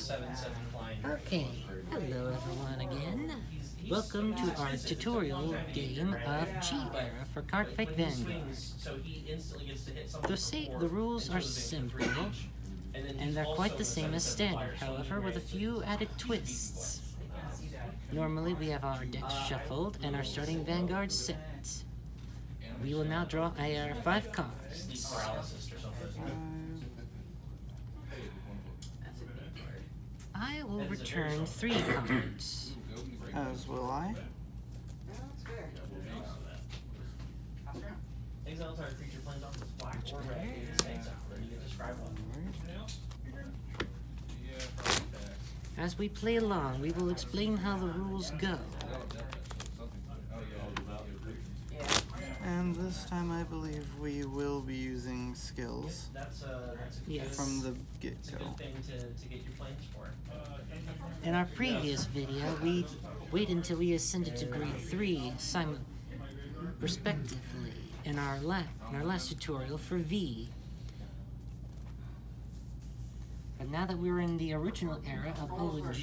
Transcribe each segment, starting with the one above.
Okay, hello everyone again. Welcome to our tutorial game of G-Era for Cardfight Vanguard. The rules are simple, and they're quite the same as standard, however with a few added twists. Normally we have our decks shuffled and our starting Vanguard set. We will now draw our 5 cards. I will return 3 cards. As will I. As we play along, we will explain how the rules go. And this time I believe we will be using skills from the get-go. In our previous video, we waited until we ascended to grade 3 respectively in our last tutorial for V. But now that we're in the original era of OG,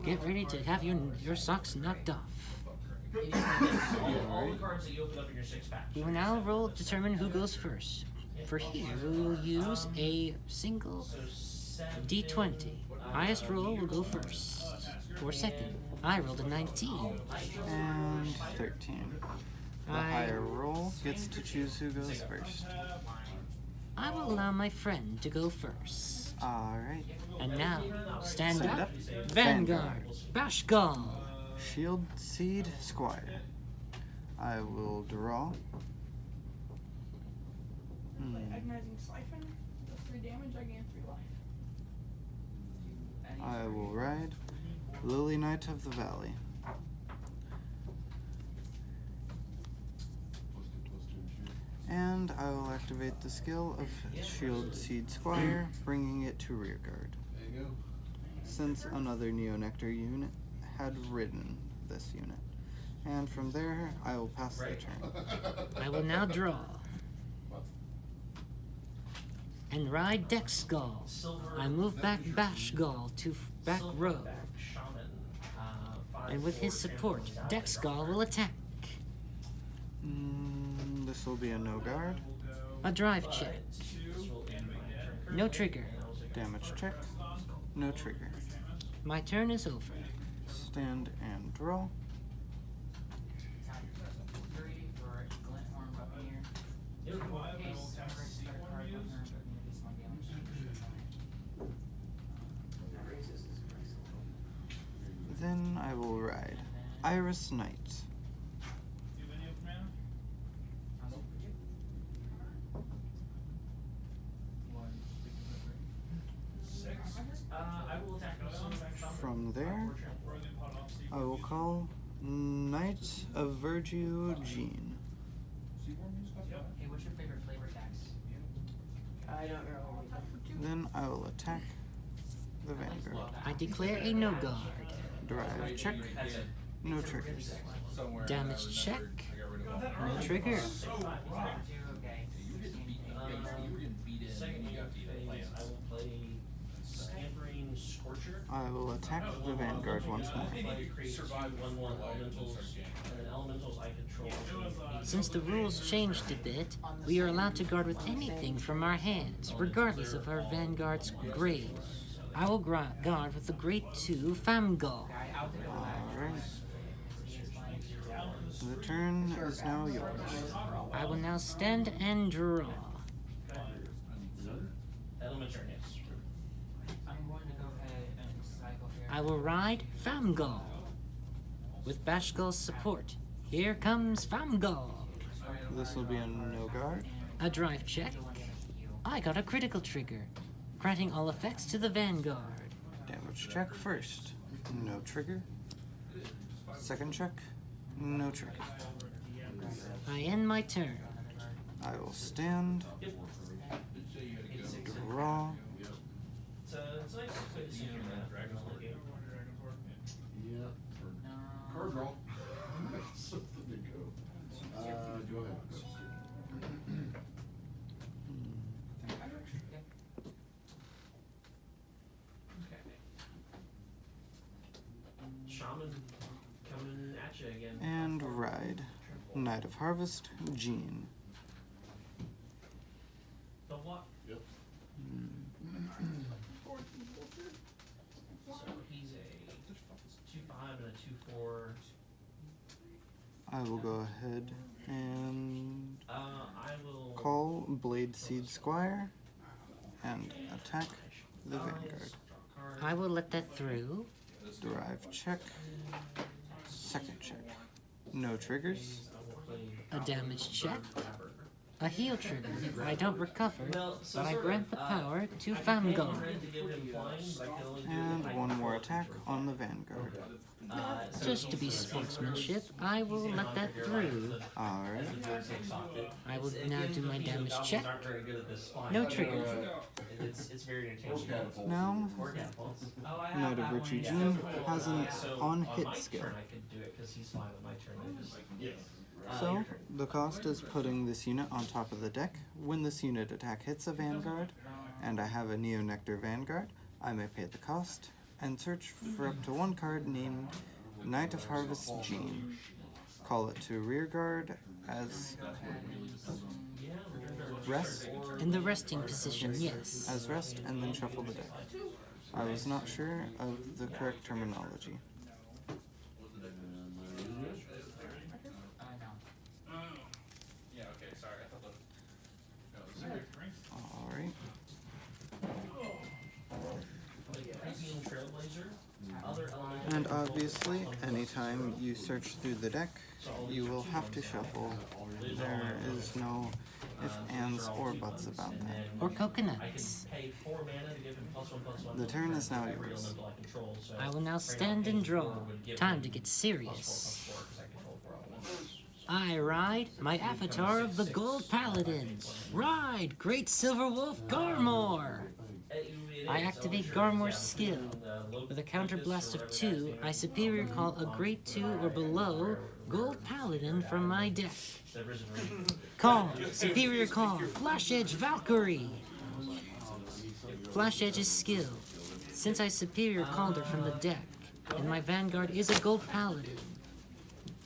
get ready to have your socks knocked off. We will now roll to determine who goes first. For here, we will use a single D20. Highest roll will go first. For second, I rolled a 19. And 13. The higher roll gets to choose who goes first. I will allow my friend to go first. Alright. And now, stand up. Vanguard. Bashgal. Shield Seed Squire. I will draw. Agonizing Siphon, does 3 damage, I gain 3 life. I will ride Lily Knight of the Valley. And I will activate the skill of Shield Seed Squire, bringing it to rearguard. Since another Neonectar unit had ridden this unit. And from there, I will pass the turn. I will now draw. And ride Dexgall. I move back Bashgall to back row. And with his support, Dexgall will attack. This will be a no guard. A drive check. No trigger. Damage check. No trigger. My turn is over. Stand and draw. Then I will ride Iris Knight. From there, I will call Knight of Virtue Jean. Hey, what's your favorite flavor tax? I don't know. Then I will attack the Vanguard. I declare a no guard. Drive check. No triggers. Damage check. No trigger. I will attack the Vanguard once more. Since the rules changed a bit, we are allowed to guard with anything from our hands, regardless of our Vanguard's grade. I will guard with the grade 2 Famgal. Alright. The turn is now yours. I will now stand and draw. I will ride Famgal. With Bashgal's support, here comes Famgal. This will be a no guard. A drive check. I got a critical trigger, granting all effects to the Vanguard. Damage check first. No trigger. Second check. No trigger. I end my turn. I will stand. Draw. Card draw. Something to go. Go ahead. coming at you again. And ride. Knight of Harvest, Jean. The what? Yep. So he's a 2/5 and a 2/4. I will go ahead and I will call Blade Seed Squire and attack the Vanguard. I will let that through. Derive check. Second check. No triggers. A damage check. A heal trigger. I don't recover, but I grant the power to Vanguard. And one more attack on the Vanguard. Just to be sportsmanship, I will let that through. Alright. I will now do my damage check. No trigger. It's very entertaining. Now, Knight of Virtue Jean has an on-hit skill. I could do it because he's fine with my turn. So, the cost is putting this unit on top of the deck. When this unit attack hits a Vanguard, and I have a Neo-Nectar Vanguard, I may pay the cost and search for up to one card named Knight of Harvest Jean. Call it to rearguard as rest, In the resting position, yes. as rest, and then shuffle the deck. I was not sure of the correct terminology. Alright. And obviously, anytime you search through the deck, you will have to shuffle. There is no ifs, ands, or buts about that. Or coconuts. The turn is now yours. I will now stand and draw. Time to get serious. I ride my avatar of the Gold Paladin. Ride, Great Silver Wolf Garmor. I activate Garmor's skill. With a counterblast of 2, I superior call a Grade 2 or below Gold Paladin from my deck. Call, superior call, Flash Edge Valkyrie. Flash Edge's skill. Since I superior called her from the deck, and my Vanguard is a Gold Paladin,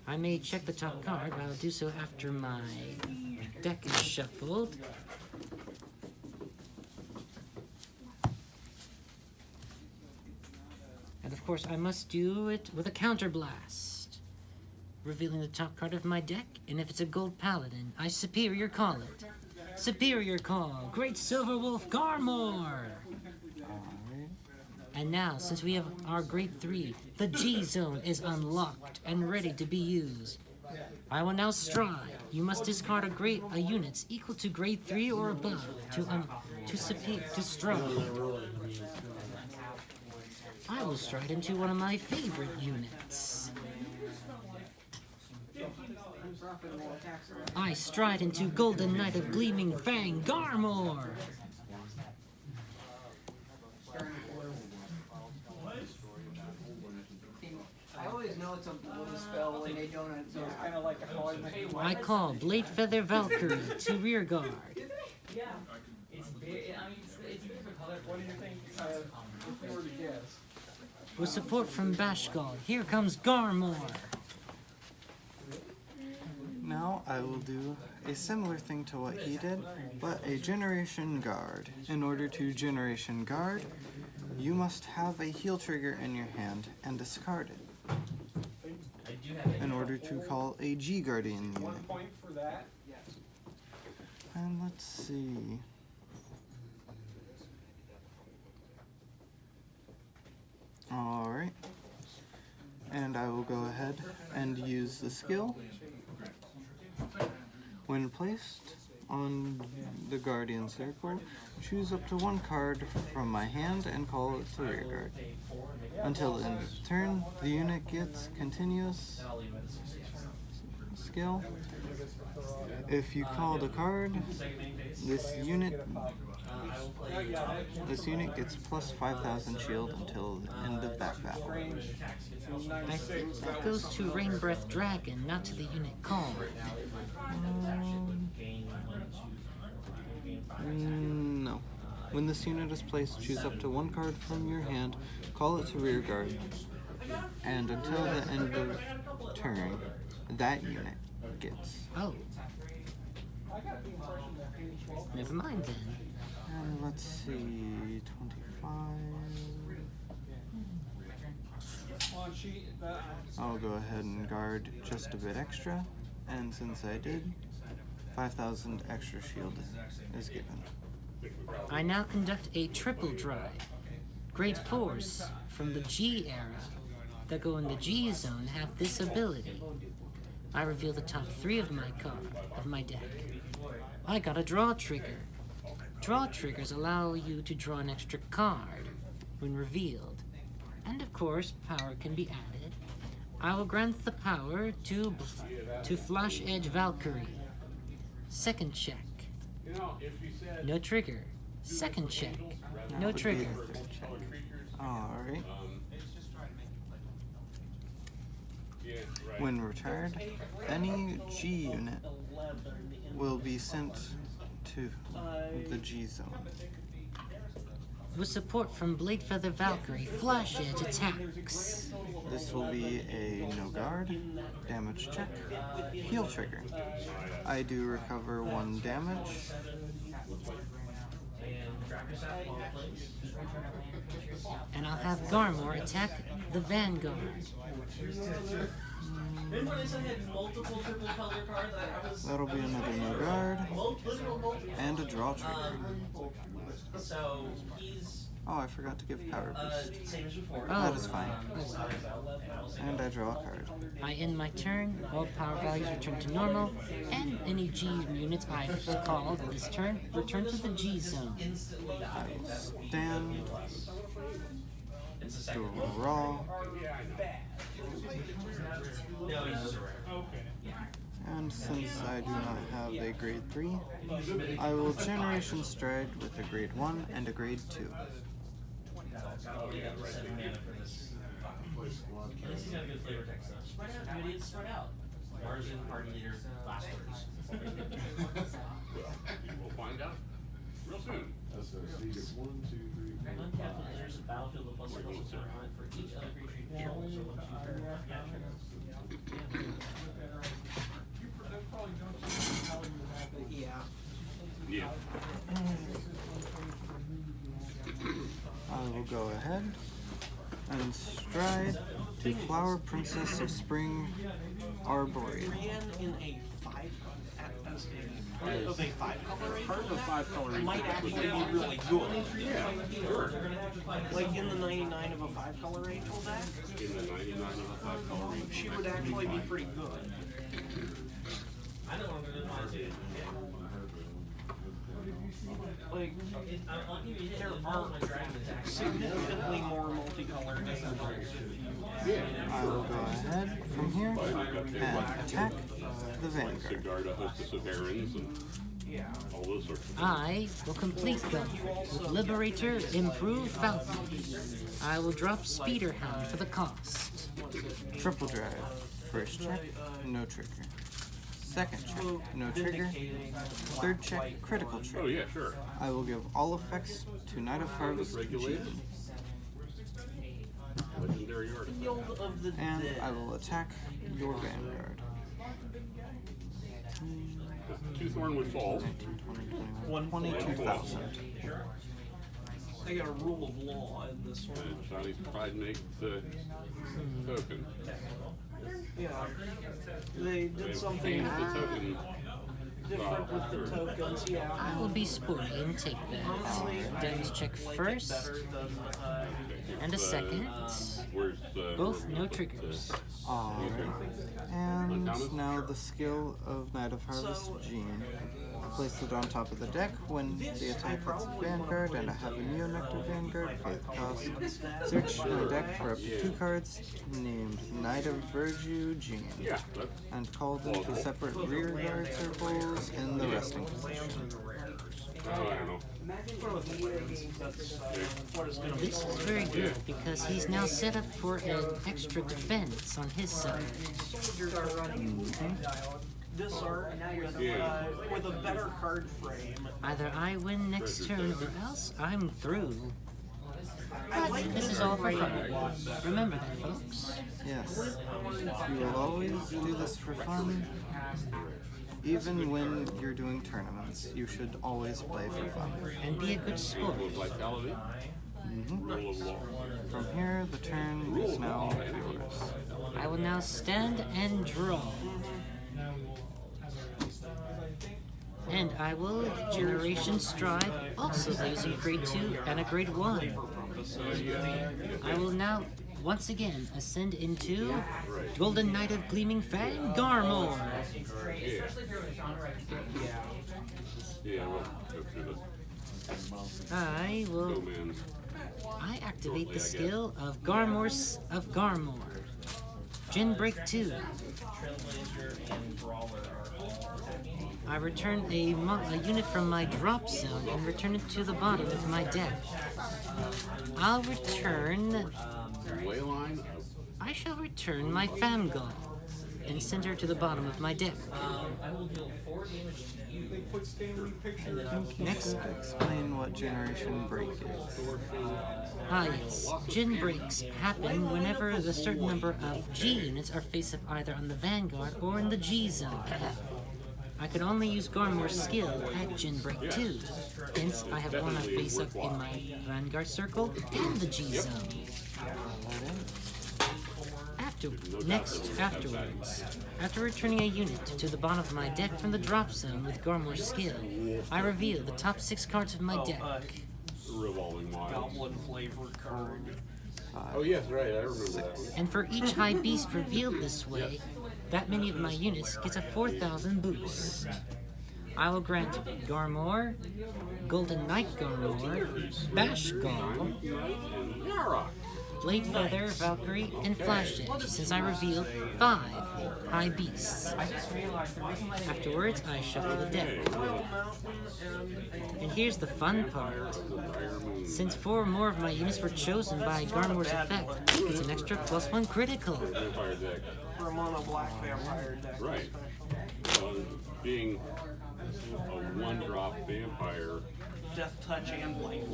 I may check the top card, but I'll do so after my deck is shuffled. And of course, I must do it with a counterblast, revealing the top card of my deck, and if it's a Gold Paladin, I superior call it. Superior call, Great Silver Wolf Garmor! And now, since we have our Grade 3, the G-Zone is unlocked and ready to be used. I will now stride. You must discard a units equal to Grade 3 or above to stride. I will stride into one of my favorite units. I stride into Golden Knight of Gleaming Fang Garmor! I always know it's a blue spell when they don't, so it's kind of like a hard. I call Blade Feather Valkyrie to rearguard. Yeah. It's big. I mean, it's a different color. What do you think? If we were to guess. With support from Bashgal, here comes Garmor. Now I will do a similar thing to what he did, but a Generation Guard. In order to Generation Guard, you must have a heal trigger in your hand and discard it in order to call a G Guardian unit. 1 point for that. Yes. And let's see. Alright. And I will go ahead and use the skill. When placed on the Guardian Circle, choose up to one card from my hand and call it to rearguard. Until the end of the turn, the unit gets continuous skill. If you called a card, this unit gets plus 5,000 shield until the end of that battle. I think that goes to Rain Breath Dragon, not to the unit called. No. When this unit is placed, choose up to one card from your hand, call it to rearguard. And until the end of turn, that unit gets. Oh, I got the impression that he was 12. never mind then. And let's see, 25. Well, I'll go ahead and guard just a bit extra, and since I did, 5,000 extra shield is given. I now conduct a triple drive. Grade 4s from the G era that go in the G zone have this ability. I reveal the top 3 of my deck. I got a draw trigger. Draw triggers allow you to draw an extra card when revealed. And of course, power can be added. I will grant the power to Flash Edge Valkyrie. Second check. No trigger. Second check. No Would be trigger. the third check. Alright. When retired, any G unit will be sent to the G zone. With support from Blade Feather Valkyrie, Flash Edge attacks. This will be a no guard, damage check, heal trigger. I do recover 1 damage. And I'll have Garmor attack the Vanguard. Remember they said he had multiple triple color cards? I was. That'll be another no guard, Multiple. and a draw trigger. So he's Oh, I forgot to give power boost. same as before. Oh. That is fine. And I draw a card. I end my turn, all power values return to normal, and any G units I've called this turn return to the G zone. I will stand, draw, No, he's just a rare. and since I do not have a grade 3, I will Generation Stride with a grade 1 and a grade 2. Oh, yeah, right. 7 mana for this. At least he's got a good flavor text though. Spread out, you idiots, spread out. Margin, party leader, last words. We'll find out real soon. A.C.F.C. is 1, 2, 3, 4, Uncap and enters the battlefield with +1/+1 for each other creature you control. So 1, 2, 3, Yeah. Yeah. I will go ahead and stride to Flower Princess of Spring Arboreal. Ran in a 5 as a 5 color range. Part of a 5 color range might actually be really good. Yeah, sure. Like in the 99 of a 5 color range deck, In the 99 of a 5 color range. she would actually be pretty good. I don't want to go mine too. Like, I'll give you a hit. there There's are my dragon attack. significantly more multicolored angels if you. I will go ahead from here and attack the Vanguard. Vanguard, a hostess of errands, and all those sorts of things. I will complete them with Liberator, Improve Falcon. I will drop Speeder Hound for the cost. Triple drive. First check, no trigger. Second check, no trigger. Third check, critical Oh, trigger. yeah, sure. I will give all effects to Knight of Harvest Regulation. Legendary artifact. Field of the and Dead. I will attack your Vanguard. 2 thorn would fall. 22,000. I got a rule of law in this one. And Shawnee's Pride makes the token. Yeah. They did something Change the token. different with the tokens, yeah. I will be sporty and take that. Damage check first, Better than, and a second. Where's Both no triggers. Alright. And now the skill of Knight of Harvest Gene. Place it on top of the deck when the attack hits Vanguard, and I have a Neonectar Vanguard for the cost. Search my deck for up to 2 cards named Knight of Virtue Gene, Yeah, that's and call them to separate rear guard circles in the resting position. I don't know. This is very good because he's now set up for an extra defense on his side. this art with a better card frame. Either I win next turn or else I'm through. But this is all for fun. Remember that, folks. Yes. You will always do this for fun. Even when you're doing tournaments, you should always play for fun. And be a good sport. From here, the turn is now yours. I will now stand and draw. And I will Generation Stride, also using grade 2 and a grade 1. I will now once again ascend into Golden Knight of Gleaming Fang, Garmor. I activate the skill of Garmor. Gin Break 2. I return a unit from my drop zone and return it to the bottom of my deck. I shall return my Vanguard and send her to the bottom of my deck. Next, explain what Generation Break is. Yes. Gin breaks happen whenever a certain number of G units are face-up either on the Vanguard or in the G zone. I could only use Garmor's skill at Gin Break 2. Hence, I have one face-up in my Vanguard circle and the G zone. Afterwards, after returning a unit to the bottom of my deck from the drop zone with Garmor's skill, I reveal the top 6 cards of my deck. Goblin flavor card. Oh yes, right, I remember that one. And for each high beast revealed this way, that many of my units gets a 4,000 boost. I will grant Garmor, Golden Knight Garmor, Bash Gall, Blade Feather, Valkyrie, and Flash Edge, since I revealed 5 high beasts. Afterwards, I shuffle the deck. And here's the fun part. Since 4 more of my units were chosen by Garmor's effect, it's an extra +1 critical. For a mono black vampire deck. Right. Being a 1-drop vampire. Death Touch and Blade.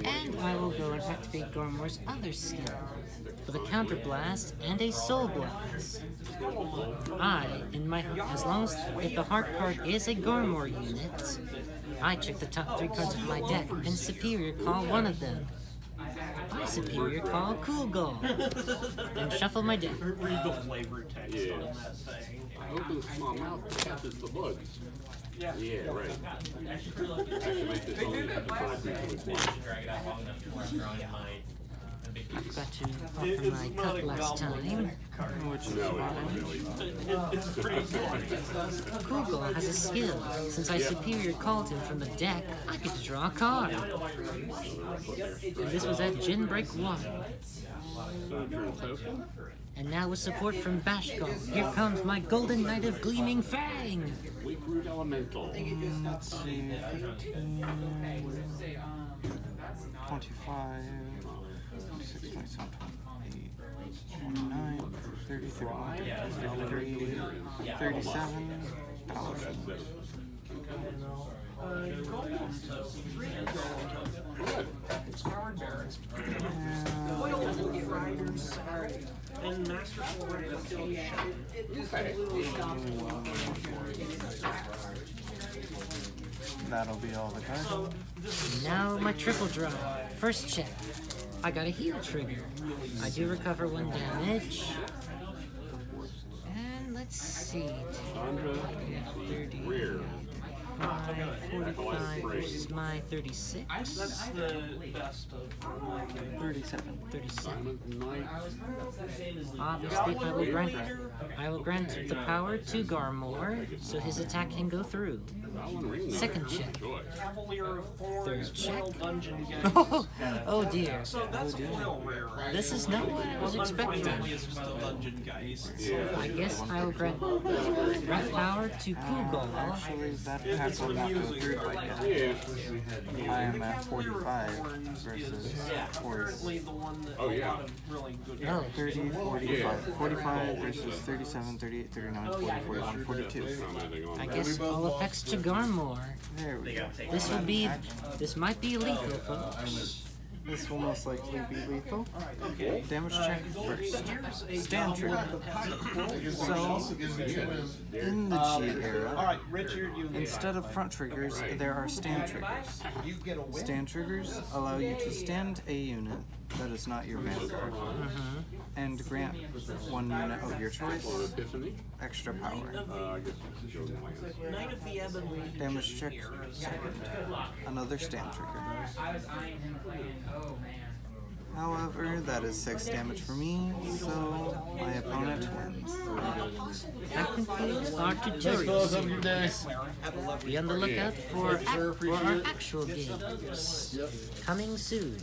And I will go and activate Garmor's other skill with a Counter Blast and a Soul Blast. If the heart card is a Garmor unit, I check the top 3 cards of my deck and superior call one of them. I superior call Cool Gall and shuffle my deck. Read the flavor text on that thing. Open small mouth catches the bugs. Yeah. Yeah, right. Activate this only at the front I forgot to offer my cup last time. It's pretty fun. Cool Gall has a skill. Since I superior called him from the deck, I get to draw a card. And this was at Gin Break 1. And now with support from Bash Gall, here comes my Golden Knight of Gleaming Fang! Weak Root Elemental. Let's see, 15, 25, 26, 27, 28, 29, 30, 31, 33, 37, Card Barrels. Riders. And Masterful Reputation. That'll be all the cards. Now my triple draw. First check. I got a heal trigger. I do recover 1 damage. And let's see. 30, 45 versus my 36. That's the best of my 37. 37. Obviously, I will grant the power to Garmor, so his attack can go through. Second check. Cavalier of Thorns, Third check. Foil Dungeon Geist. Oh dear. So that's a foil rare, right? This is not what I was expecting. Unfortunately, it's just a Dungeon Geist. I guess I will grant power to Kugol. Actually, that attack will not go through quite yet. I am at 45 versus 40. Currently the one that Oh, yeah. a lot of really good Oh. 30, 45. 45 versus 37, 38, 39, 40, 41, 42. I guess all effects to Garmor. There we go. This might be lethal, folks. This will most likely be lethal. Okay. Damage check first. Here's a Stand trigger. So, in the G era, Alright, Richard, you instead of front triggers, there are stand triggers. Stand triggers allow you to stand a unit that is not your Vanguard, and grant one unit of your choice extra power. Knight of the Ebony. Damage check second. Another stand trigger. I was eyeing him playing. Oh man. However, that is 6 damage for me, so my opponent wins. That concludes our tutorial series. Be on the lookout for our actual games. Coming soon.